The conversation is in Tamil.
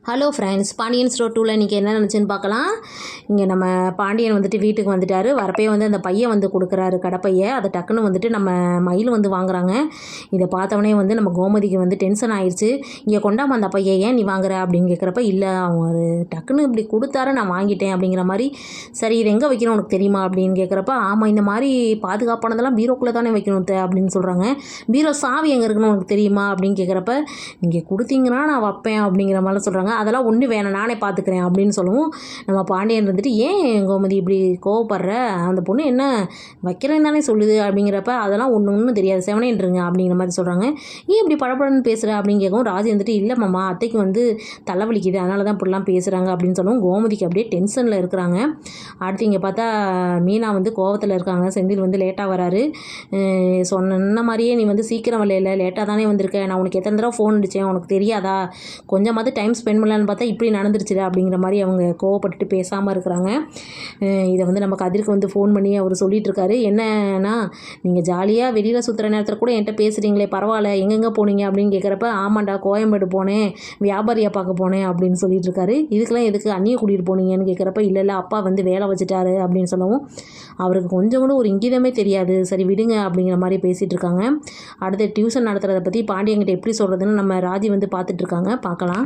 ஹலோ ஃப்ரெண்ட்ஸ், பாண்டியன் ஸ்டோர் 2ல இன்றைக்கி என்ன நினச்சுன்னு பார்க்கலாம். இங்கே நம்ம பாண்டியன் வந்துட்டு வீட்டுக்கு வந்துட்டார். வரப்பே வந்து அந்த பையை வந்து கொடுக்குறாரு, கடைப்பையை. அதை டக்குன்னு வந்துட்டு நம்ம மயில் வந்து வாங்குறாங்க. இதை பார்த்தவொடனே வந்து நம்ம கோமதிக்கு வந்து டென்ஷன் ஆயிடுச்சு. இங்கே கொண்டாம அந்த பையை ஏன் நீ வாங்குற அப்படின்னு கேட்குறப்ப, இல்லை அவங்க டக்குன்னு இப்படி கொடுத்தாரு, நான் வாங்கிட்டேன் அப்படிங்கிற மாதிரி. சரி, இது எங்கே வைக்கணும் உனக்கு தெரியுமா அப்படின்னு கேட்குறப்ப, ஆமாம் இந்த மாதிரி பாதுகாப்பானதெல்லாம் பீரோக்குள்ளே தானே வைக்கணும் அப்படின்னு சொல்கிறாங்க. பீரோ சாவி எங்கே இருக்குன்னு உனக்கு தெரியுமா அப்படின்னு கேட்குறப்ப, நீங்கள் கொடுத்தீங்கன்னா நான் வைப்பேன் அப்படிங்கிற மாதிரி சொல்கிறாங்க. அதெல்லாம் ஒன்றும் வேணாம், நானே பார்த்துக்கிறேன் அப்படின்னு சொல்லவும், நம்ம பாண்டியன் இருந்துட்டு, ஏன் கோமதி இப்படி கோவப்படுற, அந்த பொண்ணு என்ன வைக்கிறேன்னு தானே சொல்லுது அப்படிங்கிறப்ப, அதெல்லாம் ஒன்றும் தெரியாது, செவனேன்றுங்க அப்படிங்கிற மாதிரி சொல்கிறாங்க. ஏன் இப்படி படப்படன்னு பேசுகிற அப்படின்னு கேட்கவும், ராஜி வந்துட்டு, இல்லை மாமா, அத்தைக்கு வந்து தலைவலிக்குது, அதனால தான் இப்படிலாம் பேசுகிறாங்க அப்படின்னு சொல்லவும், கோமதிக்கு அப்படியே டென்ஷனில் இருக்கிறாங்க. அடுத்து இங்கே பார்த்தா மீனா வந்து கோவத்தில் இருக்காங்க. செந்தில் வந்து லேட்டாக வராரு. சொன்ன மாதிரியே நீ வந்து சீக்கிரம் வரல, லேட்டாக தானே வந்திருக்க, நான் உனக்கு எத்தனை தடவை ஃபோன் அடித்தேன், உனக்கு தெரியாதா, கொஞ்சமாவது டைம் ஸ்பெண்ட் பண்ணலான்னு பார்த்தா இப்படி நடந்துருச்சுல அப்படிங்கிற மாதிரி அவங்க கோவப்பட்டுட்டு பேசாமல் இருக்கிறாங்க. இதை வந்து நம்ம கதிருக்கு வந்து ஃபோன் பண்ணி அவர் சொல்லிகிட்டு இருக்காரு. என்னன்னா, நீங்கள் ஜாலியாக வெளியில் சுற்றுற நேரத்தில் கூட என்கிட்ட பேசுகிறீங்களே, பரவாயில்ல, எங்கெங்கே போனீங்க அப்படின்னு கேட்குறப்ப, ஆமாண்டா கோயம்பேடு போனேன், வியாபாரியை பார்க்க போனேன் அப்படின்னு சொல்லிட்டு இருக்காரு. இதுக்கெல்லாம் எதுக்கு அண்ணியை கூட்டிகிட்டு போனீங்கன்னு கேட்குறப்ப, இல்லை அப்பா வந்து வேலை வச்சுட்டாரு அப்படின்னு சொல்லவும், அவருக்கு கொஞ்சம் கூட ஒரு இங்கிதமே தெரியாது, சரி விடுங்க அப்படிங்கிற மாதிரி பேசிகிட்டு இருக்காங்க. அடுத்து டியூஷன் நடத்துகிறத பற்றி பாண்டியங்கிட்ட எப்படி சொல்கிறதுன்னு நம்ம ராஜி வந்து பார்த்துட்ருக்காங்க. பார்க்கலாம்.